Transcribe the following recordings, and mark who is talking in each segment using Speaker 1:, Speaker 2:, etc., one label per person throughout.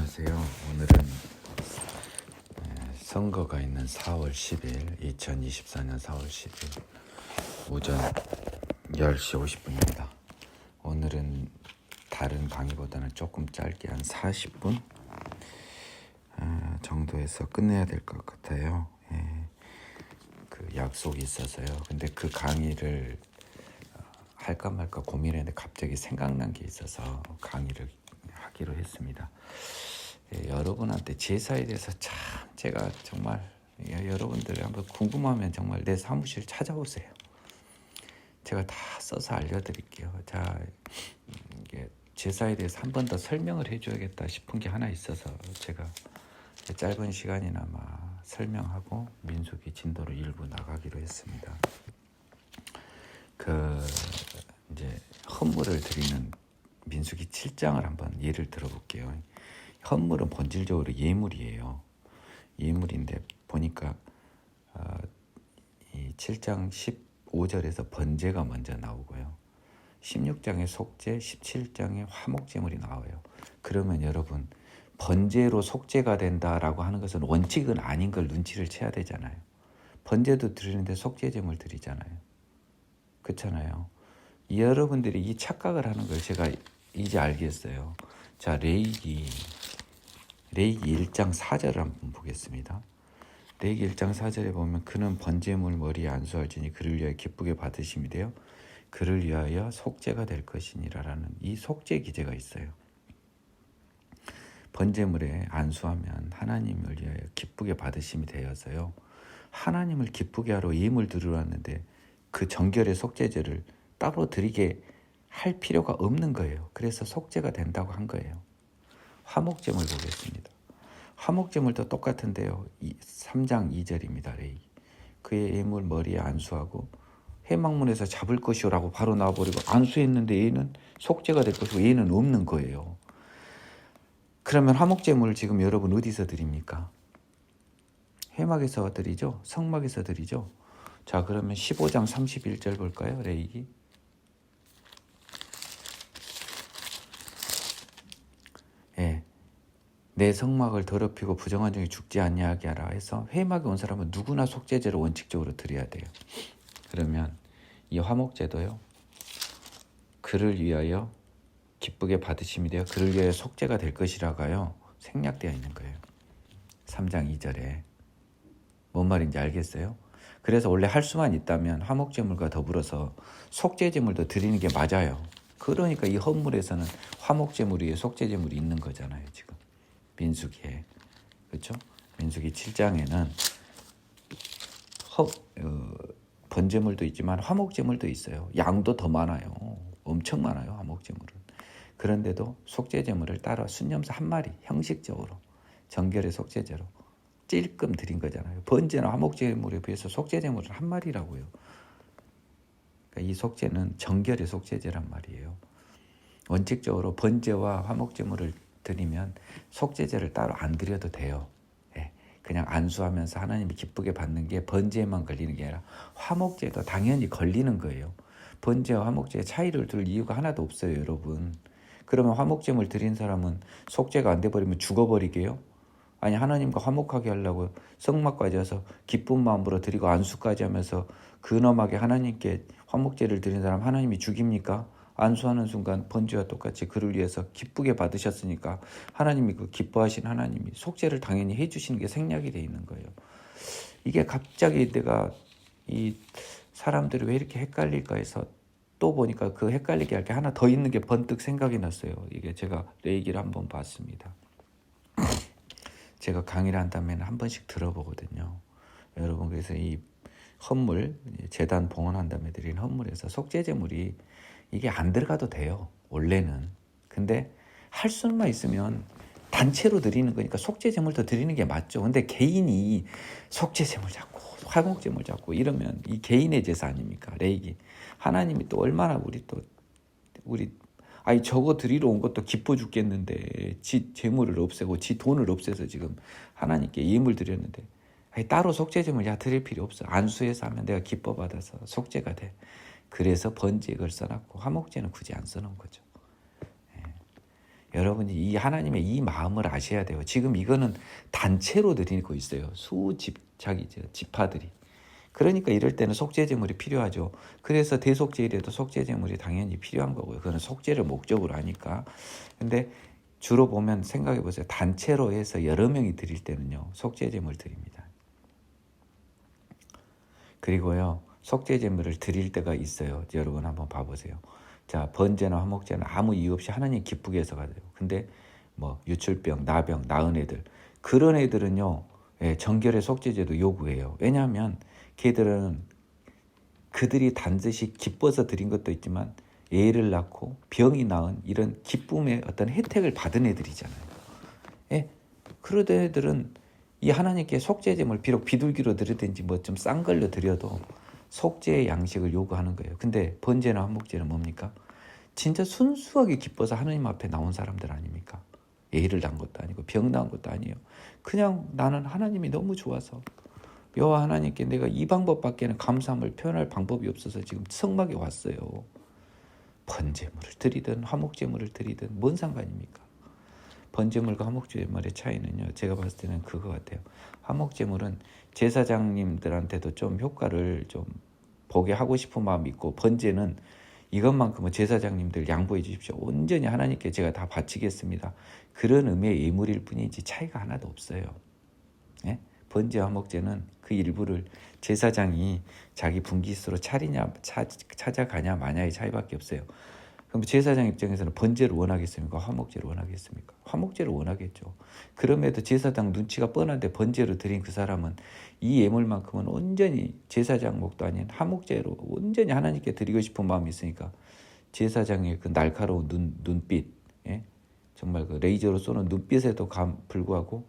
Speaker 1: 안녕하세요. 오늘은 선거가 있는 4월 10일 2024년 4월 10일 오전 10시 50분입니다. 오늘은 다른 강의보다는 조금 짧게 한 40분 정도에서 끝내야 될 것 같아요. 그 약속이 있어서요. 근데 그 강의를 할까 말까 고민했는데 갑자기 생각난 게 있어서 강의를 하기로 했습니다. 여러분한테 제사에 대해서 참 제가 정말 여러분들이 한번 궁금하면 정말 내 사무실 찾아오세요. 제가 다 써서 알려드릴게요. 자, 이게 제사에 대해서 한 번 더 설명을 해줘야겠다 싶은 게 하나 있어서 제가 짧은 시간이나마 설명하고 민수기 진도로 일부 나가기로 했습니다. 이제 헌물을 드리는 민수기 7장을 한번 예를 들어볼게요. 헌물은 본질적으로 예물이에요. 예물인데 보니까 이 7장 15절에서 번제가 먼저 나오고요. 16장에 속죄, 17장에 화목제물이 나와요. 그러면 여러분 번제로 속죄가 된다라고 하는 것은 원칙은 아닌 걸 눈치를 채야 되잖아요. 번제도 드리는데 속죄제물 드리잖아요. 그렇잖아요. 여러분들이 이 착각을 하는 걸 제가 이제 알겠어요. 자, 레위기 1장 4절을 한번 보겠습니다. 레위기 1장 4절에 보면 그는 번제물 머리에 안수할지니 그를 위하여 기쁘게 받으심이 되어 그를 위하여 속죄가 될 것이니라라는 이 속죄 기제가 있어요. 번제물에 안수하면 하나님을 위하여 기쁘게 받으심이 되어서요. 하나님을 기쁘게 하러 예물 드리러 왔는데 그 정결의 속죄제를 따로 드리게 할 필요가 없는 거예요. 그래서 속죄가 된다고 한 거예요. 화목제물 보겠습니다. 화목제물도 똑같은데요. 3장 2절입니다. 레위. 그의 예물 머리에 안수하고 회막문에서 잡을 것이오라고 바로 나와버리고 안수했는데 얘는 속죄가 될 것이고 얘는 없는 거예요. 그러면 화목제물을 지금 여러분 어디서 드립니까? 회막에서 드리죠? 성막에서 드리죠? 자, 그러면 15장 31절 볼까요? 레위기. 내 성막을 더럽히고 부정한 중에 죽지 아니하게 하라 해서 회막에 온 사람은 누구나 속죄제를 원칙적으로 드려야 돼요. 그러면 이 화목제도요. 그를 위하여 기쁘게 받으심이 되어 그를 위하여 속죄가 될 것이라가요. 생략되어 있는 거예요. 3장 2절에. 뭔 말인지 알겠어요? 그래서 원래 할 수만 있다면 화목제물과 더불어서 속죄제물도 드리는 게 맞아요. 그러니까 이 헌물에서는 화목제물 위에 속죄제물이 있는 거잖아요. 지금 민수기에. 그렇죠? 민수기 7장에는 번제물도 있지만 화목제물도 있어요. 양도 더 많아요. 엄청 많아요. 화목제물은. 그런데도 속죄제물을 따로 순념사 한 마리 형식적으로 정결의 속죄제로 찔끔 드린 거잖아요. 번제나 화목제물에 비해서 속죄제물은 한 마리라고요. 그러니까 이 속죄는 정결의 속죄제란 말이에요. 원칙적으로 번제와 화목제물을 드리면 속죄제를 따로 안 드려도 돼요. 그냥 안수하면서 하나님이 기쁘게 받는 게 번제에만 걸리는 게 아니라 화목제도 당연히 걸리는 거예요. 번제와 화목제의 차이를 둘 이유가 하나도 없어요, 여러분. 그러면 화목제물 드린 사람은 속죄가 안 돼버리면 죽어버리게요? 아니, 하나님과 화목하게 하려고 성막까지 와서 기쁜 마음으로 드리고 안수까지 하면서 근엄하게 하나님께 화목제를 드린 사람 하나님이 죽입니까? 안수하는 순간 번제와 똑같이 그를 위해서 기쁘게 받으셨으니까 하나님이 그 기뻐하신 하나님이 속죄를 당연히 해주시는 게 생략이 돼 있는 거예요. 이게 갑자기 내가 이 사람들이 왜 이렇게 헷갈릴까 해서 또 보니까 그 헷갈리게 할 게 하나 더 있는 게 번뜩 생각이 났어요. 이게 제가 레위기를 한번 봤습니다. 제가 강의를 한다면 한 번씩 들어보거든요. 여러분, 그래서 이 헌물, 제단 봉헌한 다음에 드린 헌물에서 속죄제물이 이게 안 들어가도 돼요. 원래는. 근데 할 수만 있으면 단체로 드리는 거니까 속죄제물도 드리는 게 맞죠. 근데 개인이 속죄제물 잡고 화목제물 잡고 이러면 이 개인의 제사 아닙니까? 레위기. 하나님이 또 얼마나 우리 아니 저거 드리러 온 것도 기뻐 죽겠는데 지 재물을 없애고 지 돈을 없애서 지금 하나님께 예물 드렸는데 아니 따로 속죄제물 드릴 필요 없어. 안수해서 하면 내가 기뻐 받아서 속죄가 돼. 그래서 번제를 써놨고 화목제는 굳이 안 써놓은 거죠. 여러분이 이 하나님의 이 마음을 아셔야 돼요. 지금 이거는 단체로 드리고 있어요. 지파들이. 그러니까 이럴 때는 속죄제물이 필요하죠. 그래서 대속죄일에도 속죄제물이 당연히 필요한 거고요. 그거는 속죄를 목적으로 하니까. 근데 주로 보면 생각해 보세요. 단체로 해서 여러 명이 드릴 때는요. 속죄제물 드립니다. 그리고요. 속죄제물을 드릴 때가 있어요. 여러분 한번 봐보세요. 자, 번제나 화목제는 아무 이유 없이 하나님 기쁘게 해서 가요. 근데 뭐 유출병, 나병, 나은 애들 그런 애들은요. 정결의 속죄제도 요구해요. 왜냐하면 걔들은 그들이 단지 기뻐서 드린 것도 있지만 애를 낳고 병이 나은 이런 기쁨의 어떤 혜택을 받은 애들이잖아요. 예, 그런 애들은 이 하나님께 속죄제물 비록 비둘기로 드리든지 뭐 좀 싼 걸로 드려도 속죄의 양식을 요구하는 거예요. 근데 번제나 화목제는 뭡니까? 진짜 순수하게 기뻐서 하나님 앞에 나온 사람들 아닙니까? 애를 낳은 것도 아니고 병 나은 것도 아니에요. 그냥 나는 하나님이 너무 좋아서 여호와 하나님께 내가 이 방법밖에는 감사함을 표현할 방법이 없어서 지금 성막에 왔어요. 번제물을 드리든 화목제물을 드리든 뭔 상관입니까? 번제물과 화목제물의 차이는요. 제가 봤을 때는 그거 같아요. 화목제물은 제사장님들한테도 좀 효과를 좀 보게 하고 싶은 마음이 있고 번제는 이것만큼은 제사장님들 양보해 주십시오. 온전히 하나님께 제가 다 바치겠습니다. 그런 의미의 예물일 뿐이지 차이가 하나도 없어요. 예? 번제 화목제는 그 일부를 제사장이 자기 분깃으로 찾아가냐 마냐의 차이밖에 없어요. 그럼 제사장 입장에서는 번제를 원하겠습니까? 화목제를 원하겠습니까? 화목제를 원하겠죠. 그럼에도 제사장 눈치가 뻔한데 번제로 드린 그 사람은 이 예물만큼은 온전히 제사장 목도 아닌 화목제로 온전히 하나님께 드리고 싶은 마음이 있으니까 제사장의 그 날카로운 눈빛, 예? 정말 그 레이저로 쏘는 눈빛에도 불구하고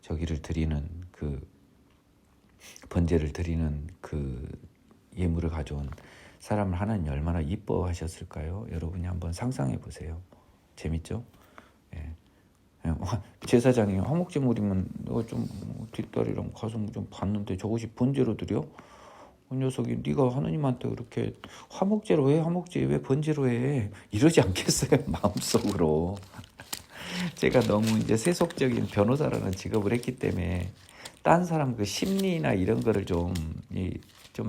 Speaker 1: 저기를 드리는 그 번제를 드리는 그 예물을 가져온 사람을 하나님이 얼마나 이뻐하셨을까요? 여러분이 한번 상상해 보세요. 재밌죠? 제사장이 화목제물이면 좀 뒷다리랑 가슴 좀 봤는데 저것이 번제로 드려? 그 녀석이 네가 하나님한테 그렇게 화목제로 해? 화목제 왜 번제로 해? 이러지 않겠어요? 마음속으로. 제가 너무 이제 세속적인 변호사라는 직업을 했기 때문에 딴 사람 그 심리나 이런 거를 좀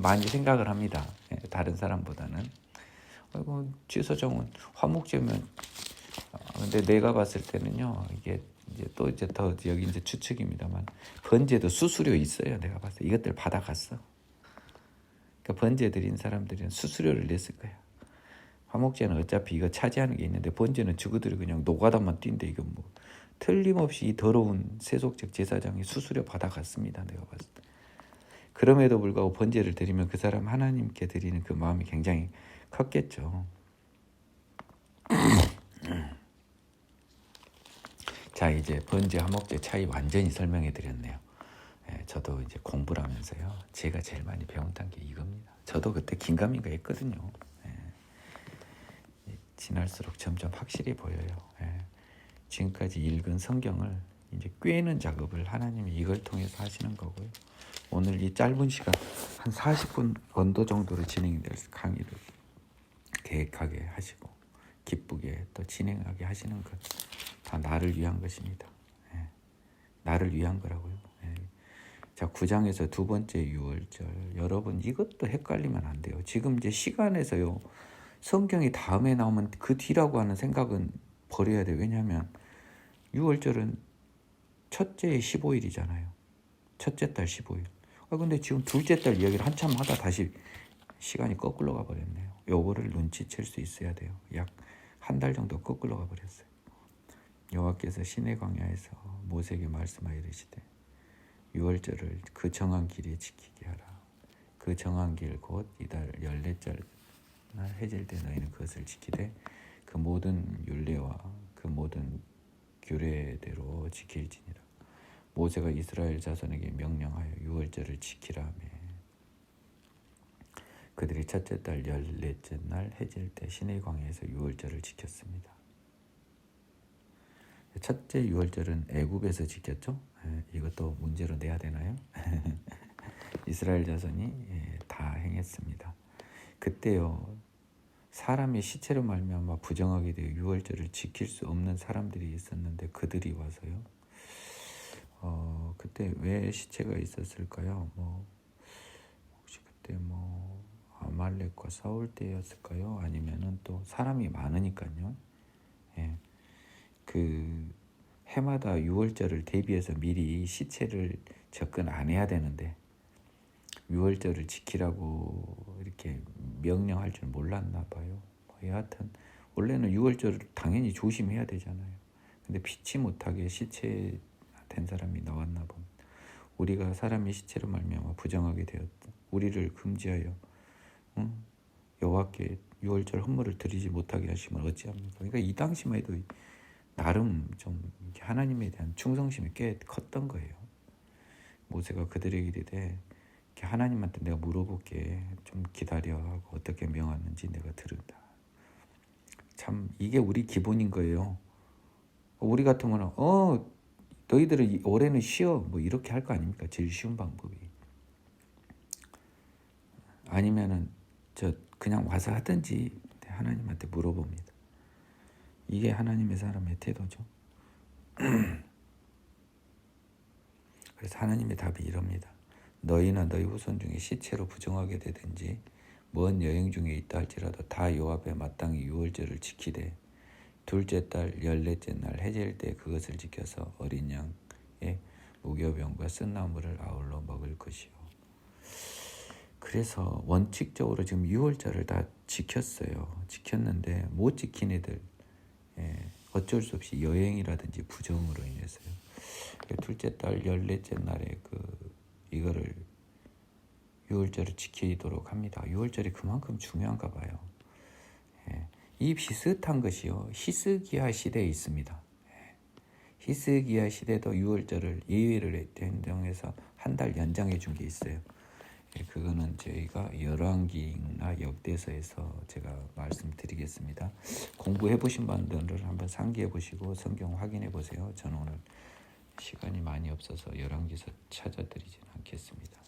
Speaker 1: 많이 생각을 합니다. 다른 사람보다는. 아이고, 제사장은 화목제면 근데 내가 봤을 때는요. 이게 이제 더 여기 이제 추측입니다만 번제도 수수료 있어요. 내가 봤을 때 이것들 받아갔어. 그러니까 번제 드린 사람들은 수수료를 냈을 거야. 화목제는 어차피 이거 차지하는 게 있는데 번제는 저거들이 그냥 노가다만 뛴데 이거 뭐 틀림없이 이 더러운 세속적 제사장이 수수료 받아갔습니다. 내가 봤을 때. 그럼에도 불구하고 번제를 드리면 그 사람 하나님께 드리는 그 마음이 굉장히 컸겠죠. 자, 이제 번제 화목제 차이 완전히 설명해 드렸네요. 저도 이제 공부를 하면서요. 제가 제일 많이 배웠던 게 이겁니다. 저도 그때 긴가민가 했거든요. 지날수록 점점 확실히 보여요. 지금까지 읽은 성경을 이제 꿰는 작업을 하나님이 이걸 통해서 하시는 거고요. 오늘 이 짧은 시간 한 40분 언도 정도로 진행될 강의를 계획하게 하시고 기쁘게 또 진행하게 하시는 것 다 나를 위한 것입니다. 나를 위한 거라고요. 자, 9장에서 두 번째 유월절. 여러분 이것도 헷갈리면 안 돼요. 지금 이제 시간에서요. 성경이 다음에 나오면 그 뒤라고 하는 생각은 버려야 돼요. 왜냐하면 유월절은 첫째의 15일이잖아요. 첫째 달 15일. 근데 지금 둘째 달 이야기를 한참 하다 다시 시간이 거꾸로 가버렸네요. 요거를 눈치챌 수 있어야 돼요. 약 한 달 정도 거꾸로 가버렸어요. 여호와께서 시내 광야에서 모세에게 말씀하여 이르시되 유월절을 그 정한 길에 지키게 하라. 그 정한 길 곧 이달 14절 날 해질 때 너희는 그것을 지키되 그 모든 율례와 그 모든 규례대로 지킬지니라. 모세가 이스라엘 자손에게 명령하여 유월절을 지키라 하며 그들이 첫째 달 14째 날 해질 때 시내 광야에서 유월절을 지켰습니다. 첫째 유월절은 애굽에서 지켰죠. 이것도 문제로 내야 되나요? 이스라엘 자손이 다 행했습니다. 그때요 사람의 시체로 말미암아 부정하게 되어 유월절을 지킬 수 없는 사람들이 있었는데 그들이 와서요. 그때 왜 시체가 있었을까요? 혹시 그때 아말렉과 싸울 때였을까요? 아니면은 또 사람이 많으니까요. 예, 그 해마다 유월절을 대비해서 미리 시체를 접근 안 해야 되는데 유월절을 지키라고 이렇게 명령할 줄 몰랐나 봐요. 여하튼 원래는 유월절을 당연히 조심해야 되잖아요. 근데 피치 못하게 시체 된 사람이 나왔나 봅니다. 우리가 사람의 시체로 말미암아 부정하게 되었다. 우리를 금지하여 여호와께 유월절 헌물을 드리지 못하게 하시면 어찌합니까? 그러니까 이 당시만 해도 나름 좀 하나님에 대한 충성심이 꽤 컸던 거예요. 모세가 그들에게 이르되 하나님한테 내가 물어볼게, 좀 기다려 하고 어떻게 명하는지 내가 들은다. 참 이게 우리 기본인 거예요. 우리 같으면 너희들은 올해는 쉬어 이렇게 할 거 아닙니까? 제일 쉬운 방법이. 아니면은 그냥 와서 하든지 하나님한테 물어봅니다. 이게 하나님의 사람의 태도죠. 그래서 하나님의 답이 이럽니다. 너희나 너희 후손 중에 시체로 부정하게 되든지 먼 여행 중에 있다 할지라도 다 여호와 앞에 마땅히 유월절을 지키되 둘째 달 14째 날 해질 때 그것을 지켜서 어린 양의 무교병과 쓴나물을 아울러 먹을 것이요. 그래서 원칙적으로 지금 유월절을 다 지켰는데 못 지킨 애들, 어쩔 수 없이 여행이라든지 부정으로 인해서요. 둘째 달 14째 날에 이거를 유월절을 지키도록 합니다. 유월절이 그만큼 중요한가 봐요. 이 비슷한 것이요, 히스기야 시대에 있습니다. 히스기야 시대도 유월절을 예외를 인정해서 한 달 연장해 준 게 있어요. 그거는 저희가 열왕기나 역대서에서 제가 말씀드리겠습니다. 공부해 보신 분들은 한번 상기해 보시고 성경 확인해 보세요. 저는 오늘 시간이 많이 없어서 열왕기서 찾아드리지는 않겠습니다.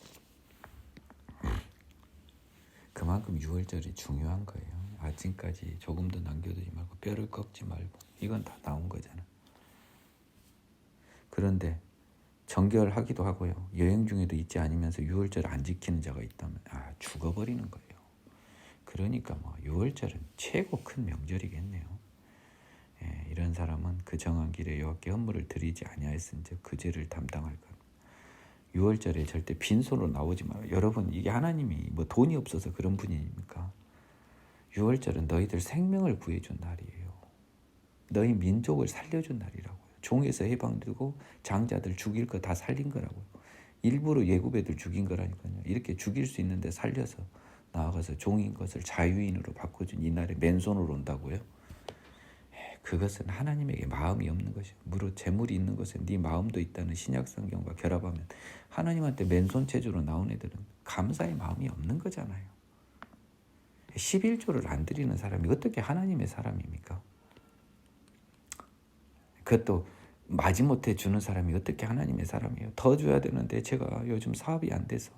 Speaker 1: 그만큼 유월절이 중요한 거예요. 아침까지 조금도 남겨두지 말고 뼈를 꺾지 말고, 이건 다 나온 거잖아. 그런데 정결하기도 하고요. 여행 중에도 있지 않으면서 유월절을 안 지키는 자가 있다면 죽어버리는 거예요. 그러니까 유월절은 최고 큰 명절이겠네요. 이런 사람은 그 정한 길에 여호와께 헌물을 드리지 아니하였은즉 그 죄를 담당할 것. 유월절에 절대 빈손으로 나오지 마요. 여러분, 이게 하나님이 돈이 없어서 그런 분입니까? 유월절은 너희들 생명을 구해준 날이에요. 너희 민족을 살려준 날이라고요. 종에서 해방되고 장자들 죽일 거 다 살린 거라고요. 일부러 예굽 애들 죽인 거라니까요. 이렇게 죽일 수 있는데 살려서 나아가서 종인 것을 자유인으로 바꿔준 이 날에 맨손으로 온다고요. 그것은 하나님에게 마음이 없는 것이요. 무릇 재물이 있는 것에 네 마음도 있다는 신약 성경과 결합하면 하나님한테 맨손 체조로 나온 애들은 감사의 마음이 없는 거잖아요. 11조를 안 드리는 사람이 어떻게 하나님의 사람입니까? 그것도 마지못해 주는 사람이 어떻게 하나님의 사람이에요? 더 줘야 되는데 제가 요즘 사업이 안 돼서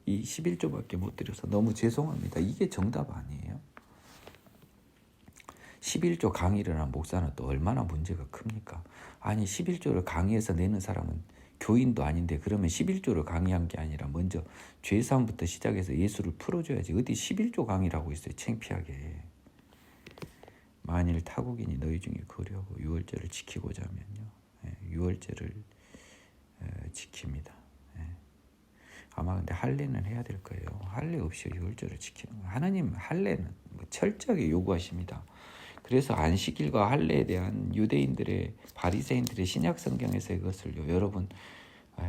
Speaker 1: 이 11조밖에 못 드려서 너무 죄송합니다. 이게 정답 아니에요? 11조 강의를 한 목사는 또 얼마나 문제가 큽니까? 아니 11조를 강의해서 내는 사람은 교인도 아닌데 그러면 11조를 강의한 게 아니라 먼저 죄사함부터 시작해서 예수를 풀어줘야지. 어디 11조 강의를 하고 있어요. 창피하게. 만일 타국인이 너희 중에 거류하고 유월절을 지키고자 하면요. 유월절을 지킵니다. 아마 근데 할례는 해야 될 거예요. 할례 없이 유월절을 지키는 거예요. 하나님 할례는 철저하게 요구하십니다. 그래서 안식일과 할례에 대한 유대인들의 바리새인들의 신약 성경에서 이것을 여러분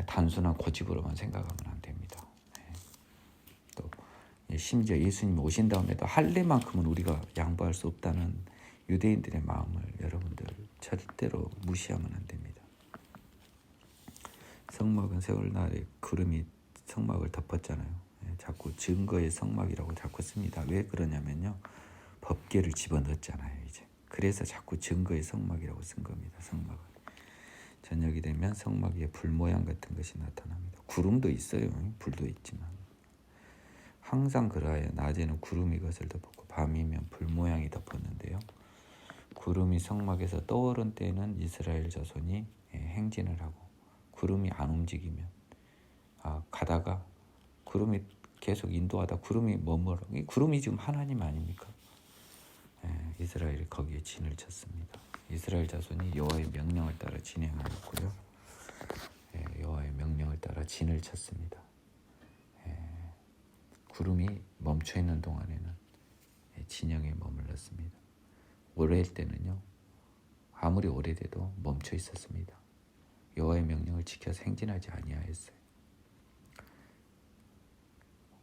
Speaker 1: 단순한 고집으로만 생각하면 안 됩니다. 또 심지어 예수님 오신 다음에도 할례만큼은 우리가 양보할 수 없다는 유대인들의 마음을 여러분들 절대로 무시하면 안 됩니다. 성막은 세월날에 구름이 성막을 덮었잖아요. 자꾸 증거의 성막이라고 자꾸 씁니다. 왜 그러냐면요. 법궤를 집어넣었잖아요. 이제 그래서 자꾸 증거의 성막이라고 쓴 겁니다. 성막을. 저녁이 되면 성막 위에 불 모양 같은 것이 나타납니다. 구름도 있어요. 불도 있지만 항상 그러하여 낮에는 구름이 것을 덮었고 밤이면 불 모양이 덮었는데요. 구름이 성막에서 떠오른 때에는 이스라엘 자손이 행진을 하고 구름이 안 움직이면 가다가 구름이 계속 인도하다 구름이 머물러 이 구름이 지금 하나님 아닙니까? 이스라엘이 거기에 진을 쳤습니다. 이스라엘 자손이 여호와의 명령을 따라 진행하였고요. 여호와의 명령을 따라 진을 쳤습니다. 구름이 멈춰 있는 동안에는 진영에 머물렀습니다. 오래일 때는요, 아무리 오래돼도 멈춰 있었습니다. 여호와의 명령을 지켜서 행진하지 아니하였어요.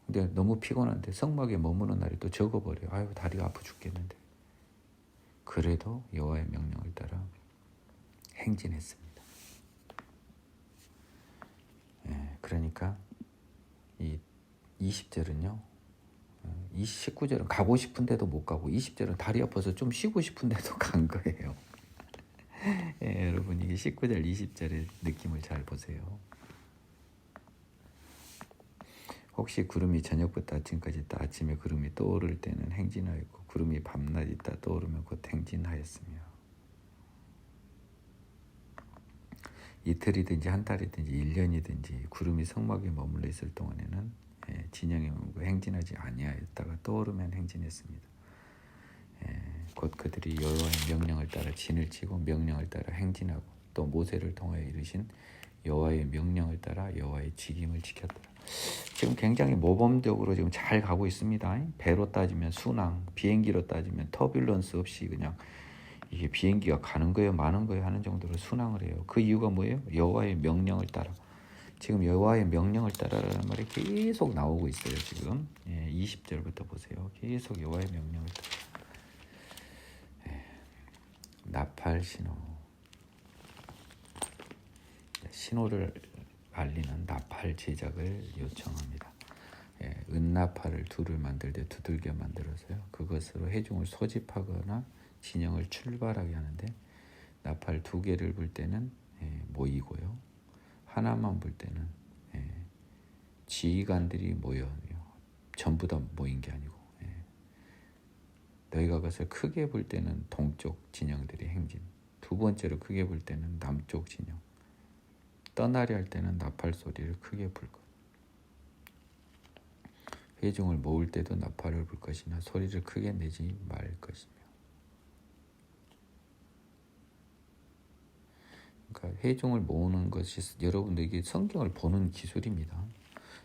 Speaker 1: 근데 너무 피곤한데 성막에 머무는 날이 또 적어버려요. 아유 다리가 아파 죽겠는데. 그래도 여호와의 명령을 따라 행진했습니다. 그러니까 이 20절은요. 19절은 가고 싶은데도 못 가고 20절은 다리 아파서 좀 쉬고 싶은데도 간 거예요. 여러분 이게 19절 20절의 느낌을 잘 보세요. 혹시 구름이 저녁부터 아침까지 있다 아침에 구름이 떠오를 때는 행진하였고 구름이 밤낮 있다 떠오르면 곧 행진하였으며 이틀이든지 한 달이든지 1년이든지 구름이 성막에 머물러 있을 동안에는 진영에 머물고 행진하지 아니하였다가 떠오르면 행진했습니다. 곧 그들이 여호와의 명령을 따라 진을 치고 명령을 따라 행진하고 또 모세를 통하여 이르신 여호와의 명령을 따라 여호와의 직임을 지켰더라. 지금 굉장히 모범적으로 지금 잘 가고 있습니다. 배로 따지면 순항, 비행기로 따지면 터뷸런스 없이 그냥 이게 비행기가 가는 거예요, 마는 거예요 하는 정도로 순항을 해요. 그 이유가 뭐예요? 여호와의 명령을 따라. 지금 여호와의 명령을 따라라는 말이 계속 나오고 있어요. 지금 20절부터 보세요. 계속 여호와의 명령을 따라. 나팔 신호. 신호를 알리는 나팔 제작을 요청합니다. 은나팔을 둘을 만들 때 두들겨 만들어서요. 그것으로 회중을 소집하거나 진영을 출발하게 하는데 나팔 2개를 불 때는 모이고요. 하나만 불 때는 지휘관들이 모여요. 전부 다 모인 게 아니고 너희가 그것을 크게 불 때는 동쪽 진영들이 행진, 2번째로 크게 불 때는 남쪽 진영, 떠나려 할 때는 나팔 소리를 크게 불 것. 회중을 모을 때도 나팔을 불 것이나 소리를 크게 내지 말 것이며. 그러니까 회중을 모으는 것이 여러분들 이게 성경을 보는 기술입니다.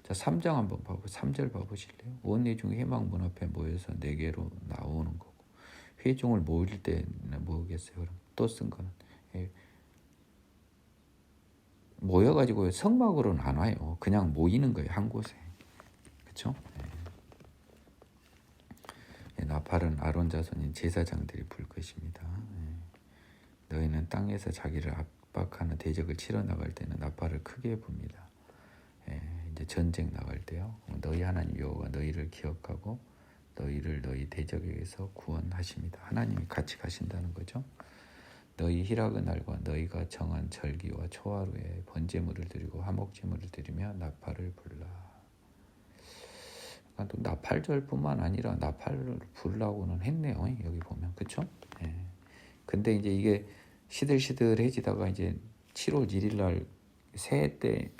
Speaker 1: 자, 3장 한번 3절 봐보실래요? 원내 중 회막 문 앞에 모여서 4개로 나오는 거고 회중을 모일 때는 뭐겠어요? 그럼 또 쓴 거는 모여가지고 성막으로는 안 와요. 그냥 모이는 거예요. 한 곳에. 그렇죠? 나팔은 아론 자손인 제사장들이 불 것입니다. 너희는 땅에서 자기를 압박하는 대적을 치러 나갈 때는 나팔을 크게 붑니다. 이제 전쟁 나갈 때요. 너희 하나님 여호와가 너희를 기억하고 너희를 너희 대적에게서 구원하십니다. 하나님이 같이 가신다는 거죠. 너희 희락의 날과 너희가 정한 절기와 초하루에 번제물을 드리고 화목제물을 드리며 나팔을 불라. 그러니까 또 나팔절뿐만 아니라 나팔을 불라고는 했네요. 여기 보면 그렇죠? 근데 이제 이게 시들시들해지다가 이제 7월 1일 날 새해 때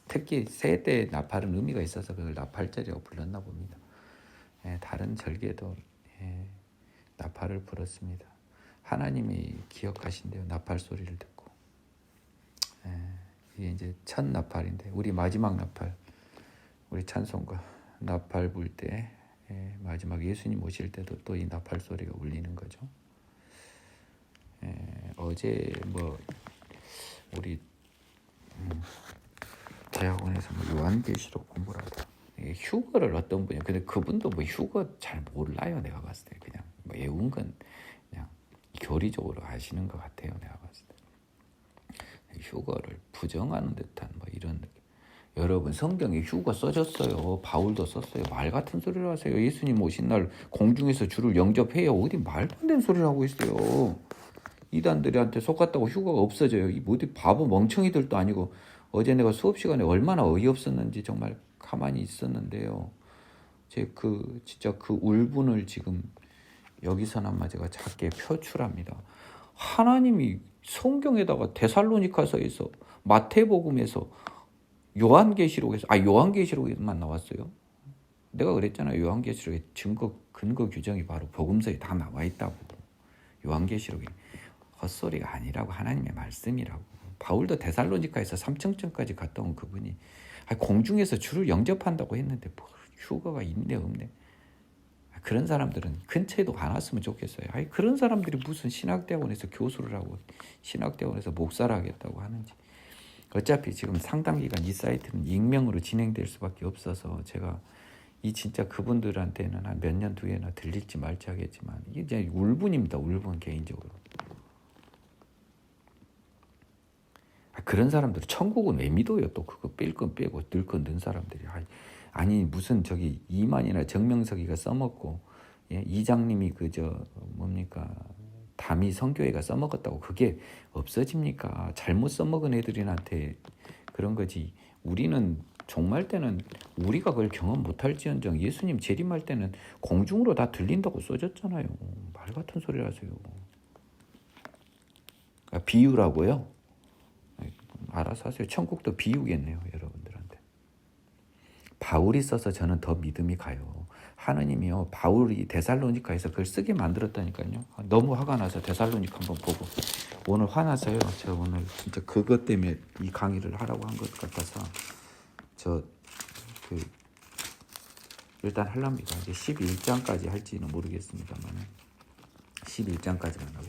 Speaker 1: 특히 새해 때 나팔은 의미가 있어서 그걸 나팔절이라고 불렀나 봅니다. 다른 절기에도 나팔을 불었습니다. 하나님이 기억하신대요. 나팔 소리를 듣고. 이게 이제 첫 나팔인데 우리 마지막 나팔, 우리 찬송가 나팔 불 때 마지막 예수님 오실 때도 또 이 나팔 소리가 울리는 거죠. 어제 우리 대학원에서 요한계시록 공부를 하다 휴거를 어떤 분이 근데 그분도 휴거 잘 몰라요. 내가 봤을 때 그냥 외운 건 그냥 교리적으로 하시는 것 같아요. 내가 봤을 때 휴거를 부정하는 듯한 이런 느낌. 여러분 성경에 휴거 써졌어요. 바울도 썼어요. 말 같은 소리를 하세요. 예수님 오신 날 공중에서 주를 영접해요. 어디 말도 안 되는 소리를 하고 있어요. 이단들한테 속았다고 휴거가 없어져요. 이 어디 바보 멍청이들도 아니고 어제 내가 수업 시간에 얼마나 어이없었는지 정말 가만히 있었는데요. 진짜 그 울분을 지금 여기서나마 제가 작게 표출합니다. 하나님이 성경에다가 데살로니가서에서 마태복음에서 요한계시록에만 나왔어요. 내가 그랬잖아요. 요한계시록에 근거 규정이 바로 복음서에 다 나와 있다고. 요한계시록에 헛소리가 아니라고, 하나님의 말씀이라고. 바울도 데살로니가에서 3층까지 갔다 온 그분이 공중에서 주를 영접한다고 했는데 뭐 휴가가 있네 없네. 그런 사람들은 근처에도 안 왔으면 좋겠어요. 그런 사람들이 무슨 신학대학원에서 교수를 하고 신학대학원에서 목사를 하겠다고 하는지. 어차피 지금 상당 기간 이 사이트는 익명으로 진행될 수밖에 없어서 제가 진짜 그분들한테는 한 몇 년 뒤에나 들릴지 말지 하겠지만 이게 이제 울분입니다. 울분 개인적으로. 그런 사람들 천국은 왜 믿어요? 또 그거 뺄 건 빼고 늘 건 는 사람들이. 아니 무슨 이만이나 정명석이가 써먹고, 이장님이 담이 성교회가 써먹었다고 그게 없어집니까? 잘못 써먹은 애들한테 그런 거지. 우리는 종말 때는 우리가 그걸 경험 못할지언정 예수님 재림할 때는 공중으로 다 들린다고 써졌잖아요. 말 같은 소리 하세요. 비유라고요? 알아서 하세요. 천국도 비유겠네요, 여러분들한테. 바울이 써서 저는 더 믿음이 가요. 하느님이요, 바울이 데살로니가에서 그걸 쓰게 만들었다니까요. 너무 화가 나서 데살로니가 한번 보고 오늘 화나서요. 제가 오늘 진짜 그것 때문에 이 강의를 하라고 한 것 같아서 일단 하랍니다. 이제 11장까지 할지는 모르겠습니다만 11장까지만 하고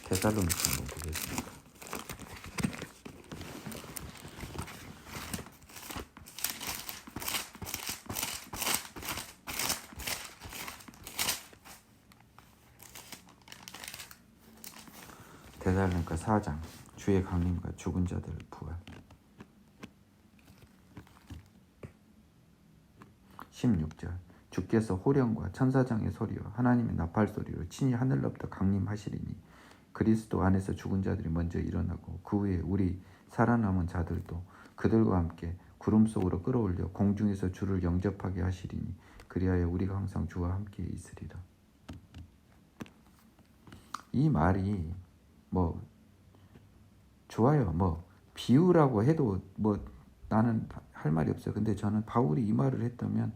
Speaker 1: 데살로니가 한번 보겠습니다. 데살로니가 4장 주의 강림과 죽은 자들 부활. 16절 주께서 호령과 천사장의 소리와 하나님의 나팔 소리로 친히 하늘로부터 강림하시리니 그리스도 안에서 죽은 자들이 먼저 일어나고 그 후에 우리 살아남은 자들도 그들과 함께 구름 속으로 끌어올려 공중에서 주를 영접하게 하시리니 그리하여 우리가 항상 주와 함께 있으리라. 이 말이 좋아요. 비유라고 해도 나는 할 말이 없어요. 근데 저는 바울이 이 말을 했다면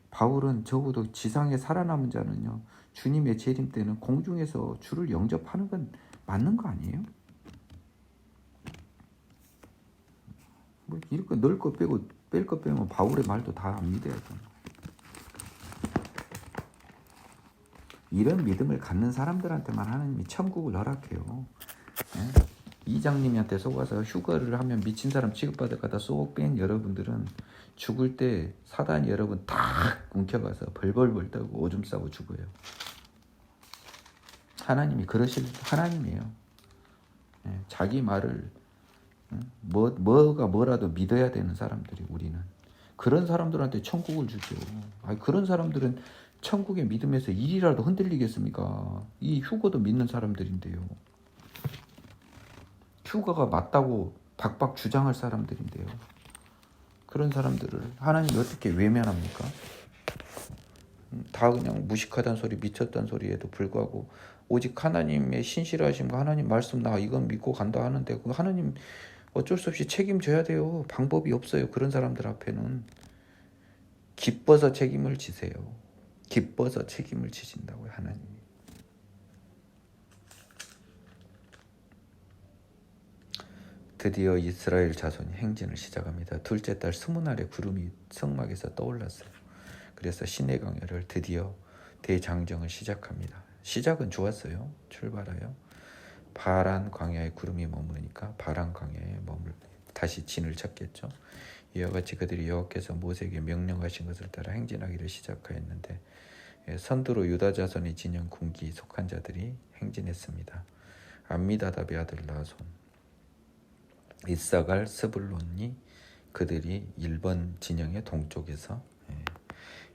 Speaker 1: 바울은 적어도 지상에 살아남은 자는요, 주님의 재림 때는 공중에서 주를 영접하는 건 맞는 거 아니에요? 이렇게 넣을 거 빼고 뺄 거 빼면 바울의 말도 다 안 믿어야죠. 이런 믿음을 갖는 사람들한테만 하나님이 천국을 허락해요. 이장님한테 속아서 휴가를 하면 미친 사람 취급받을 거다 쏙 뺀 여러분들은 죽을 때 사단이 여러분 탁 움켜가서 벌벌벌 떨고 오줌 싸고 죽어요. 하나님이 그러실 하나님이에요. 자기 말을 뭐가 뭐라도 믿어야 되는 사람들이 우리는. 그런 사람들한테 천국을 주죠. 그런 사람들은 천국의 믿음에서 일이라도 흔들리겠습니까? 이 휴거도 믿는 사람들인데요. 휴가가 맞다고 박박 주장할 사람들인데요. 그런 사람들을 하나님이 어떻게 외면합니까? 다 그냥 무식하단 소리, 미쳤단 소리에도 불구하고 오직 하나님의 신실하심과 하나님 말씀 나 이건 믿고 간다 하는데 그 하나님 어쩔 수 없이 책임져야 돼요. 방법이 없어요. 그런 사람들 앞에는 기뻐서 책임을 지세요. 기뻐서 책임을 지신다고요, 하나님이. 드디어 이스라엘 자손이 행진을 시작합니다. 둘째 달 20날에 구름이 성막에서 떠올랐어요. 그래서 시내 광야를 드디어 대장정을 시작합니다. 시작은 좋았어요. 출발하여 바란 광야에 구름이 머무르니까 바란 광야에 다시 진을 쳤겠죠. 이와 같이 그들이 여호와께서 모세에게 명령하신 것을 따라 행진하기를 시작하였는데 선두로 유다 자손의 진영 군기에 속한 자들이 행진했습니다. 암미다답의 아들 나손, 이사갈, 스불론이 그들이 1번 진영의 동쪽에서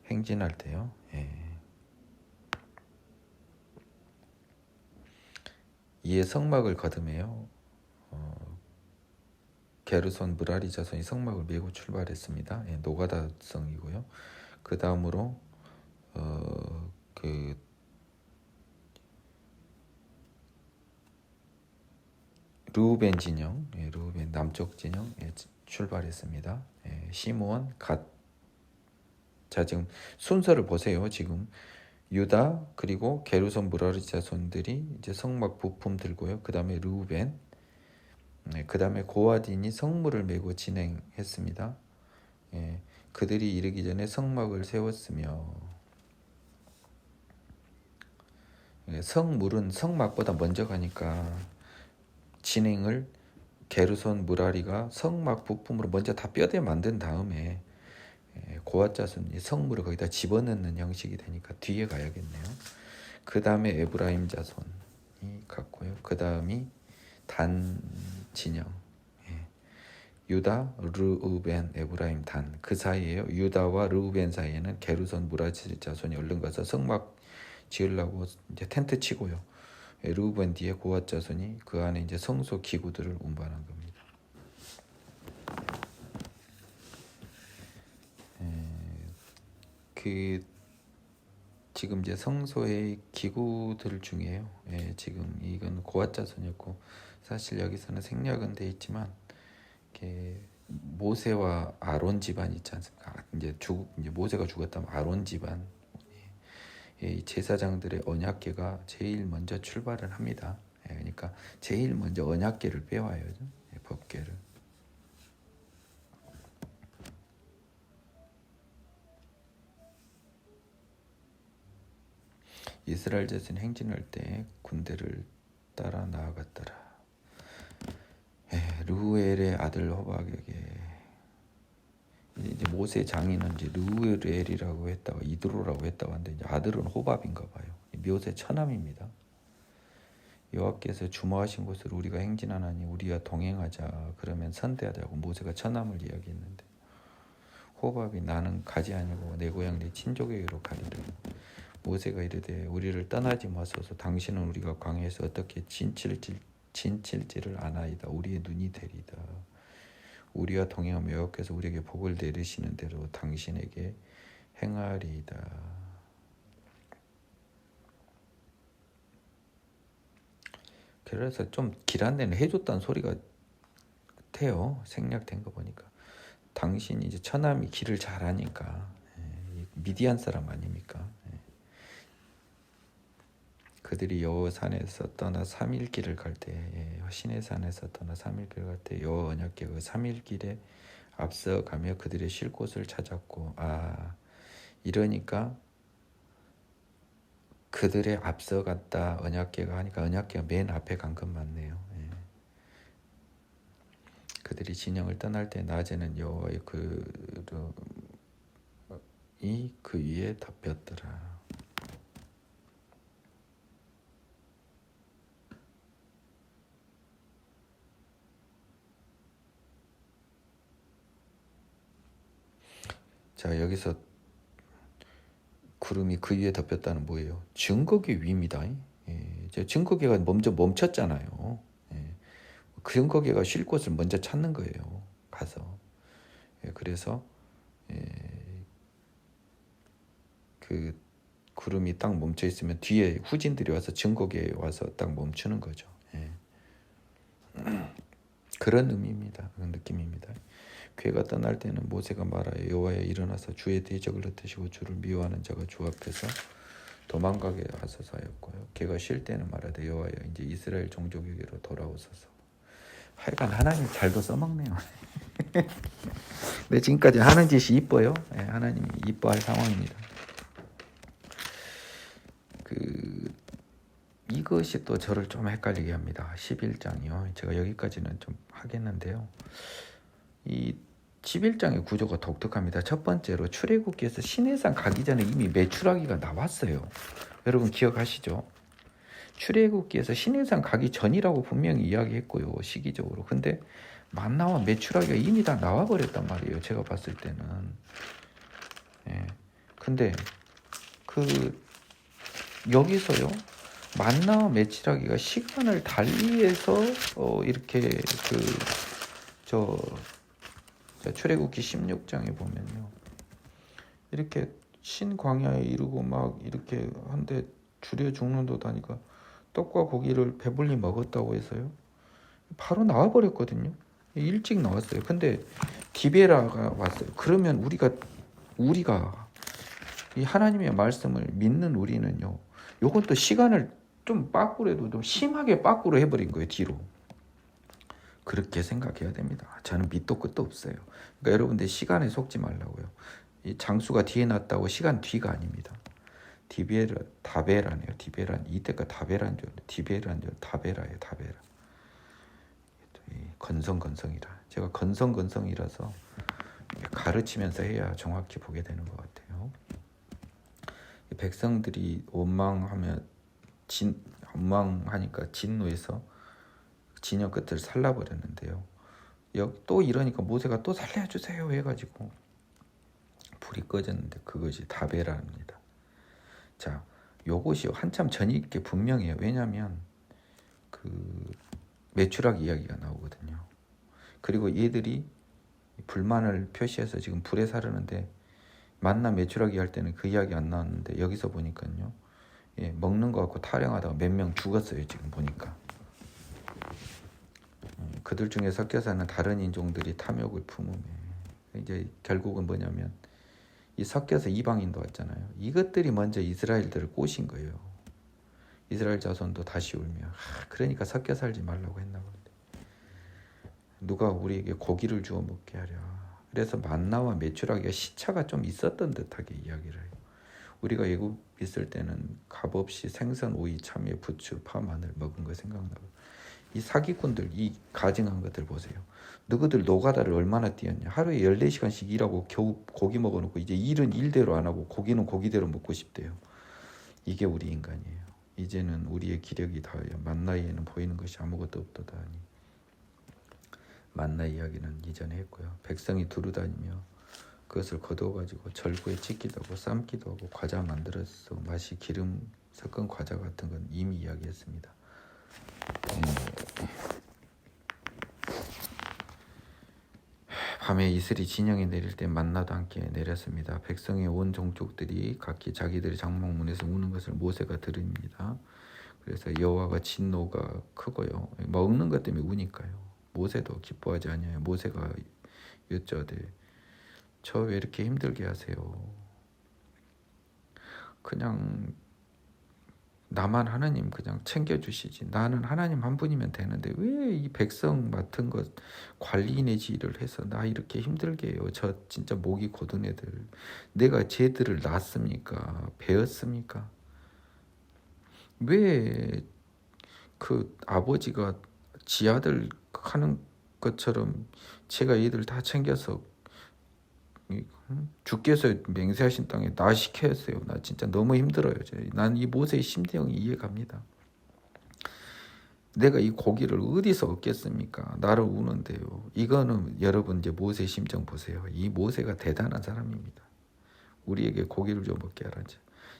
Speaker 1: 행진할 때요. 이에 성막을 거듭해요. 게르손 무라리 자손이 성막을 메고 출발했습니다. 노가다성이고요. 그 다음으로 그 르우벤 진영, 르우벤 남쪽 진영 출발했습니다. 시므온 갓. 자, 지금 순서를 보세요. 지금 유다 그리고 게르손 무라리 자손들이 이제 성막 부품 들고요. 그 다음에 르우벤, 그 다음에 고아딘이 성물을 메고 진행했습니다. 그들이 이르기 전에 성막을 세웠으며, 성물은 성막보다 먼저 가니까 진행을 게르손 무라리가 성막 부품으로 먼저 다 뼈대 만든 다음에 고아자손이 성물을 거기다 집어넣는 형식이 되니까 뒤에 가야겠네요. 그 다음에 에브라임 자손이 갔고요. 그 다음이 단 진영, 유다, 르우벤, 에브라임, 단. 그 사이에요. 유다와 르우벤 사이에는 게르손 무라리 자손이 얼른 가서 성막 지으려고 이제 텐트 치고요. 르우벤 뒤에 고앗 자손이 그 안에 이제 성소 기구들을 운반한 겁니다. 그 지금 이제 성소의 기구들 중에요. 지금 이건 고앗 자손이었고, 사실 여기서는 생략은 돼 있지만 이렇게 모세와 아론 집안 있지 않습니까? 이제 모세가 죽었다면 아론 집안, 이 제사장들의 언약궤가 제일 먼저 출발을 합니다. 그러니까 제일 먼저 언약궤를 빼와요, 법궤를. 이스라엘 자손이 행진할 때 군대를 따라 나아갔더라. 르우엘의 아들 호박에게, 이제 모세 장인은 이제 르우엘이라고 했다가 이드로라고 했다고 하는데, 이제 아들은 호밥인가 봐요. 묘세 처남입니다. 여호와께서 주모하신 곳으로 우리가 행진하나니 우리와 동행하자. 그러면 선대하자고 모세가 처남을 이야기했는데, 호밥이 나는 가지 아니고 내 고향 내 친족에게로 가리라. 모세가 이르되 우리를 떠나지 마소서. 당신은 우리가 광야에서 어떻게 진칠지를 아나이다. 우리의 눈이 되리다. 우리와 동행하며 여호와께서 우리에게 복을 내리시는 대로 당신에게 행하리이다. 그래서 좀 길한데는 해줬다는 소리가 같아요. 생략된 거 보니까. 당신이 이제 처남이 길을 잘 아니까, 미디안 사람 아닙니까? 그들이 여호와 산에서 떠나 3일 길을 갈 때, 시내 산에서 떠나 3일 길을 갈 때 여호와 언약궤가 그 3일 길에 앞서가며 그들의 쉴 곳을 찾았고, 이러니까 그들의 앞서갔다 언약궤가 하니까 언약궤가 맨 앞에 간 것 맞네요. 그들이 진영을 떠날 때 낮에는 여호와의 구름이 그 위에 덮였더라. 자, 여기서 구름이 그 위에 덮였다는 뭐예요? 증거궤 위입니다. 증거궤가 먼저 멈췄잖아요. 그 증거궤가 쉴 곳을 먼저 찾는 거예요. 가서. 그래서 그 구름이 딱 멈춰 있으면 뒤에 후진들이 와서 증거궤에 와서 딱 멈추는 거죠. 그런 의미입니다. 그런 느낌입니다. 궤가 떠날 때는 모세가 말하여 여호와여 일어나서 주의 대적을 흩으시고 주를 미워하는 자가 주 앞에서 도망가게 하소서 하였고요. 궤가 쉴 때는 말하되 여호와여 이제 이스라엘 종족에게로 돌아오소서. 하여간 하나님 잘도 써먹네요. 근데 지금까지 하는 짓이 이뻐요. 하나님이 이뻐할 상황입니다. 이것이 또 저를 좀 헷갈리게 합니다. 11장이요. 제가 여기까지는 좀 하겠는데요. 이 11장의 구조가 독특합니다. 첫 번째로 출애굽기에서 시내산 가기 전에 이미 메추라기가 나왔어요. 여러분 기억하시죠? 출애굽기에서 시내산 가기 전이라고 분명히 이야기했고요. 시기적으로. 근데 만나와 메추라기가 이미 다 나와버렸단 말이에요. 제가 봤을 때는. 근데 여기서요. 만나와 메추라기가 시간을 달리해서 이렇게 출애굽기 16장에 보면요. 이렇게 신광야에 이르고 막 이렇게 한데 줄여 죽는 듯 하니까 떡과 고기를 배불리 먹었다고 해서요. 바로 나와버렸거든요. 일찍 나왔어요. 근데 디베라가 왔어요. 그러면 우리가 이 하나님의 말씀을 믿는 우리는요. 요건 또 시간을 좀 빠꾸래도 좀 심하게 빠꾸로 해버린 거예요. 뒤로. 그렇게 생각해야 됩니다. 저는 밑도 끝도 없어요. 그러니까 여러분들 시간에 속지 말라고요. 이 장수가 뒤에 났다고 시간 뒤가 아닙니다. 다베라네요. 디베란 이때가 다베란 줄 디베란 줄 다베라예요. 다베라. 건성건성이라. 제가 건성건성이라서 가르치면서 해야 정확히 보게 되는 것 같아요. 백성들이 원망하니까 진노해서 진영 끝을 살라버렸는데요. 또 이러니까 모세가 또 살려주세요 해가지고 불이 꺼졌는데 그것이 다베라입니다. 자, 요것이 한참 전이게 분명해요. 왜냐하면 그 메추락 이야기가 나오거든요. 그리고 얘들이 불만을 표시해서 지금 불에 사르는데 만나 메추라기 할 때는 그 이야기 안 나왔는데 여기서 보니까요. 먹는 거 갖고 타령하다가 몇 명 죽었어요. 지금 보니까. 그들 중에 섞여 사는 다른 인종들이 탐욕을 품으며 이제 결국은 뭐냐면 이 섞여서 이방인도 왔잖아요. 이것들이 먼저 이스라엘들을 꼬신 거예요. 이스라엘 자손도 다시 울며 그러니까 섞여 살지 말라고 했나 본데 누가 우리에게 고기를 주어 먹게 하랴. 그래서 만나와 메추라기가 시차가 좀 있었던 듯하게 이야기를 해요. 우리가 애굽 있을 때는 값없이 생선, 오이, 참외, 부추, 파, 마늘 먹은 거 생각나고 이 사기꾼들 이 가증한 것들 보세요. 너희들 노가다를 얼마나 뛰었냐. 하루에 14시간씩 일하고 겨우 고기 먹어놓고 이제 일은 일대로 안 하고 고기는 고기대로 먹고 싶대요. 이게 우리 인간이에요. 이제는 우리의 기력이 다하여 만나에는 보이는 것이 아무것도 없도다 하니 만나 이야기는 이전에 했고요. 백성이 두루다니며 그것을 거두어가지고 절구에 찢기도 하고 삶기도 하고 과자 만들어서 맛이 기름 섞은 과자 같은 건 이미 이야기했습니다. 밤에 이슬이 진영에 내릴 때 만나도 함께 내렸습니다. 백성의 온 종족들이 각기 자기들의 장막문에서 우는 것을 모세가 들읍니다. 그래서 여호와가 진노가 크고요. 먹는 것 때문에 우니까요. 모세도 기뻐하지 아니하여 모세가 여쭤되 저 왜 이렇게 힘들게 하세요? 그냥 나만 하나님 그냥 챙겨주시지. 나는 하나님 한 분이면 되는데 왜 이 백성 맡은 것 관리인의 일을 해서 나 이렇게 힘들게 해요. 저 진짜 목이 고든 애들. 내가 쟤들을 낳았습니까? 배웠습니까? 왜 그 아버지가 지 아들 하는 것처럼 제가 얘들 다 챙겨서 주께서 맹세하신 땅에 나 시켜야 했어요. 나 진짜 너무 힘들어요. 난 이 모세의 심정이 이해갑니다. 내가 이 고기를 어디서 얻겠습니까? 나를 우는데요. 이거는 여러분 이제 모세의 심정 보세요. 이 모세가 대단한 사람입니다. 우리에게 고기를 좀 먹게 하라지.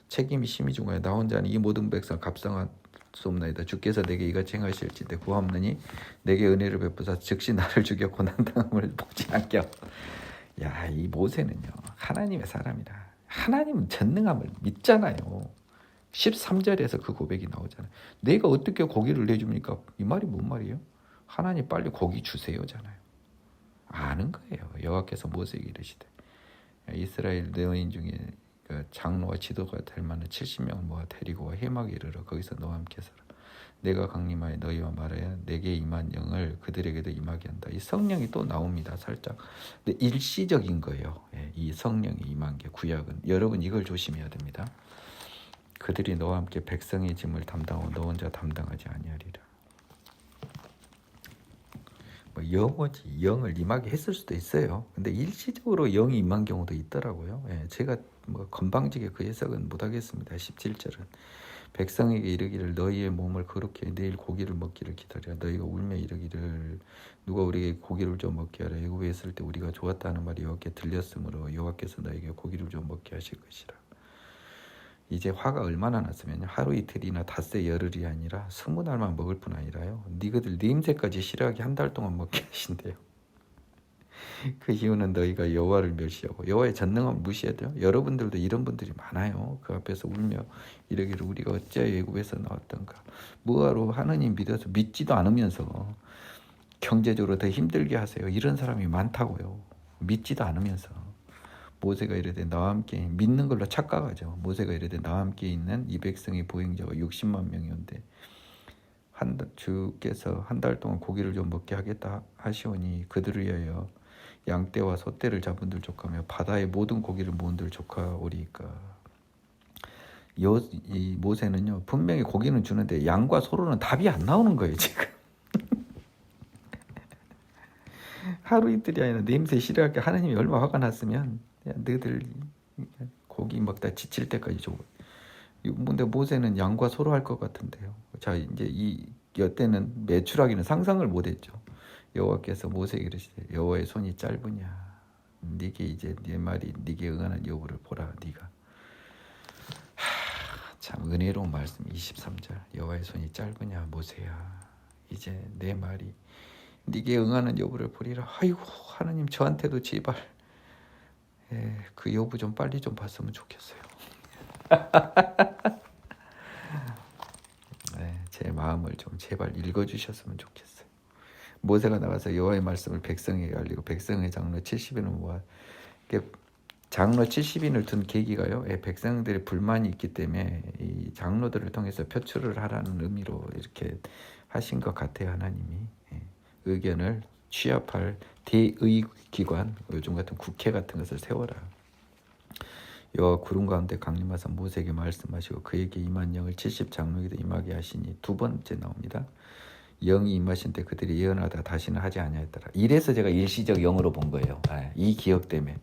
Speaker 1: 책임이 심히 중하여 나 혼자는 이 모든 백성 값상할 수 없나이다. 주께서 내게 이같이 행하실지인데 구하옵나니 내게 은혜를 베푸사 즉시 나를 죽여 고난당함을 복지 않게 하옵소서. 야, 이 모세는요 하나님의 사람이라. 하나님은 전능함을 믿잖아요. 13절에서 그 고백이 나오잖아요. 내가 어떻게 고기를 내줍니까? 이 말이 뭔 말이에요? 하나님 빨리 고기 주세요잖아요. 아는 거예요. 여호와께서 모세에게 이르시되 이스라엘 너희 중에 장로와 지도가 될 만한 70명을 모아 데리고 와 해막에 이르러 거기서 너와 함께 살아. 내가 강림하여 너희와 말하여 내게 임한 영을 그들에게도 임하게 한다. 이 성령이 또 나옵니다. 살짝. 근데 일시적인 거예요. 이 성령이 임한 게 구약은. 여러분 이걸 조심해야 됩니다. 그들이 너와 함께 백성의 짐을 담당하고 너 혼자 담당하지 아니하리라. 영어지 영을 임하게 했을 수도 있어요. 근데 일시적으로 영이 임한 경우도 있더라고요. 제가 건방지게 그 해석은 못하겠습니다. 17절은 백성에게 이르기를 너희의 몸을 거룩히 내일 고기를 먹기를 기다려. 너희가 울며 이르기를 누가 우리에게 고기를 좀 먹게 하라. 애굽에 있을 때 우리가 좋았다는 말이 여호와께 들렸으므로 여호와께서 너희에게 고기를 좀 먹게 하실 것이라. 이제 화가 얼마나 났으면 하루 이틀이나 닷새 열흘이 아니라 20날만 먹을 뿐 아니라요. 니그들 냄새까지 싫어하게 한 달 동안 먹게 하신대요. 그 이유는 너희가 여호와를 멸시하고 여호와의 전능함을 무시해도요. 여러분들도 이런 분들이 많아요. 그 앞에서 울며 이러기를 우리가 어찌 애굽에서 나왔던가. 뭐하러 하느님 믿어서 믿지도 않으면서 경제적으로 더 힘들게 하세요. 이런 사람이 많다고요. 믿지도 않으면서. 모세가 이르되 나와 함께 믿는 걸로 착각하죠. 모세가 이르되 나와 함께 있는 이 백성의 보행자가 60만 명이온데 주께서 한 달 동안 고기를 좀 먹게 하겠다 하시오니 그들을 위하여 양떼와 소떼를 잡은들 족하며 바다의 모든 고기를 모은들 족하오리이까. 이 모세는요 분명히 고기는 주는데 양과 소로는 답이 안 나오는 거예요 지금. 하루 이틀이 아니라 냄새 싫어하게 하나님이 얼마 화가 났으면 너희들 고기 먹다 지칠 때까지 줘. 근데 모세는 양과 소로 할 것 같은데요. 자 이제 이때는 매출하기는 상상을 못했죠. 여호와께서 모세에게 이르시되 여호와의 손이 짧으냐 네게 이제 네 말이 네게 응하는 여부를 보라. 네가 참 은혜로운 말씀 23절 여호와의 손이 짧으냐 모세야 이제 내 말이 네게 응하는 여부를 보리라. 아이고 하나님 저한테도 제발 그 여부 좀 빨리 좀 봤으면 좋겠어요. 제 마음을 좀 제발 읽어주셨으면 좋겠어요. 모세가 나가서 여호와의 말씀을 백성에게 알리고 백성의 장로 70인을 모아 장로 70인을 둔 계기가요. 백성들의 불만이 있기 때문에 이 장로들을 통해서 표출을 하라는 의미로 이렇게 하신 것 같아요. 하나님이 의견을 취합할 대의기관 요즘 같은 국회 같은 것을 세워라. 여호와 구름 가운데 강림하사 모세에게 말씀하시고 그에게 임한 영을 70장로에게도 임하게 하시니 두 번째 나옵니다. 영이 임하신 때 그들이 예언하다 다시는 하지 아니하였더라. 이래서 제가 일시적 영으로 본 거예요. 이 기억 때문에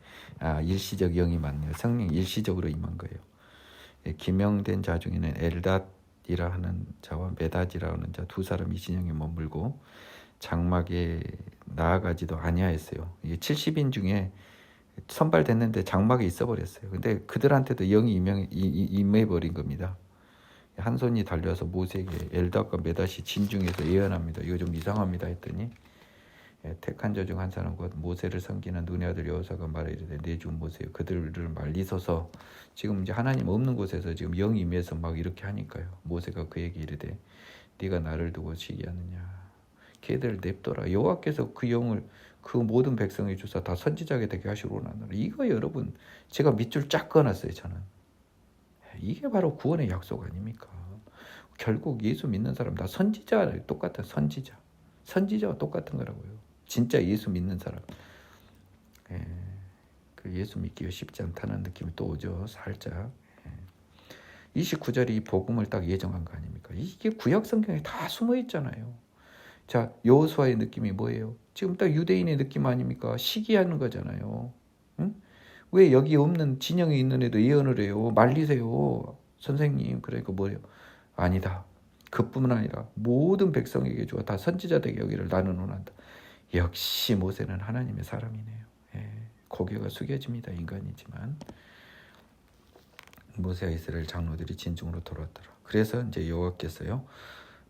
Speaker 1: 일시적 영이 맞네요. 성령 일시적으로 임한 거예요. 기명된 자 중에는 엘닷이라 하는 자와 메닷이라 하는 자 두 사람이 진영에 머물고 장막에 나아가지도 아니하였어요. 이게 70인 중에 선발됐는데 장막에 있어버렸어요. 근데 그들한테도 영이 임해버린 겁니다. 한 손이 달려서 모세에게 엘닷과 메닷이 진중에서 예언합니다. 이거 좀 이상합니다 했더니 택한 자 중 한 사람 곧 모세를 섬기는 눈의 아들 여호사가 말하이르되 내 주 모세여 그들을 말리소서. 지금 이제 하나님 없는 곳에서 지금 영이 임해서 막 이렇게 하니까요. 모세가 그에게 이르되 네가 나를 두고 시기하느냐. 걔들 냅둬라. 여호와께서 그 영을 그 모든 백성에 주사 다 선지자게 되게 하시로나노라. 이거 여러분 제가 밑줄 쫙 그어놨어요. 저는 이게 바로 구원의 약속 아닙니까? 결국 예수 믿는 사람 다 선지자 똑같아. 선지자와 똑같은 거라고요. 진짜 예수 믿는 사람. 그 예수 믿기가 쉽지 않다는 느낌이 또 오죠. 살짝. 29절이 이 복음을 딱 예정한 거 아닙니까? 이게 구약 성경에 다 숨어 있잖아요. 자, 여호수아의 느낌이 뭐예요? 지금 딱 유대인의 느낌 아닙니까? 시기하는 거잖아요. 응? 왜 여기 없는 진영에 있는 애도 예언을 해요? 말리세요. 선생님. 그러니까 뭐예요? 아니다. 그뿐만 아니라 모든 백성에게 주어 다 선지자 되게 여기를 나는 원한다. 역시 모세는 하나님의 사람이네요. 고개가 숙여집니다. 인간이지만. 모세와 이스라엘 장로들이 진중으로 돌아왔더라. 그래서 이제 여호와께서요.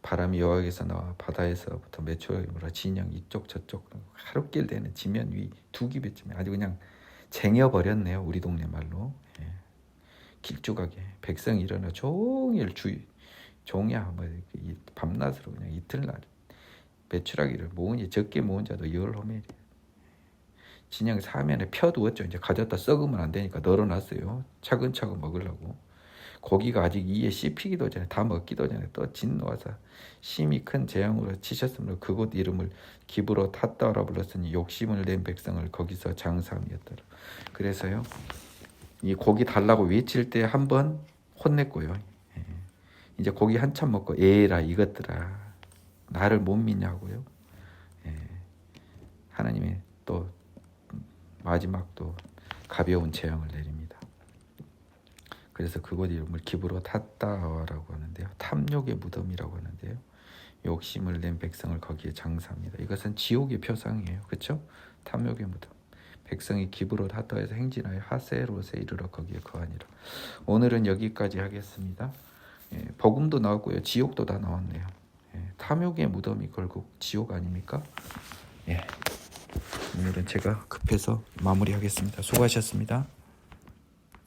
Speaker 1: 바람이 여호와께서 나와 바다에서부터 메추라기 물어 진영 이쪽 저쪽 하루길 되는 지면 위 두기배쯤에 아주 그냥 쟁여버렸네요. 우리 동네 말로. 길쭉하게 백성이 일어나 종일 종야 밤낮으로 그냥 이틀날 메추라기를 모으니 적게 모은 자도 열 호멜이에요. 진영 사면에 펴두었죠. 이제 가져다 썩으면 안 되니까 널어놨어요. 차근차근 먹으려고. 고기가 아직 이에 씹히기도 전에 다 먹기도 전에 또 진 놓아서 심히 큰 재앙으로 치셨으므로 그곳 이름을 기브로 탔다라 불렀으니 욕심을 낸 백성을 거기서 장사함이었더라. 그래서요 이 고기 달라고 외칠 때 한 번 혼냈고요. 이제 고기 한참 먹고 에라 이것들아 나를 못 믿냐고요. 하나님의 또 마지막 또 가벼운 재앙을 내립니다. 그래서 그곳 이름을 기브로 탔다라고 하는데요. 탐욕의 무덤이라고 하는데요. 욕심을 낸 백성을 거기에 장사합니다. 이것은 지옥의 표상이에요. 그렇죠? 탐욕의 무덤. 백성이 기브로 탔다에서 행진하여 하세롯에 이르러 거기에 거하니라. 오늘은 여기까지 하겠습니다. 복음도 나왔고요. 지옥도 다 나왔네요. 탐욕의 무덤이 결국 지옥 아닙니까? 오늘은 제가 급해서 마무리하겠습니다. 수고하셨습니다.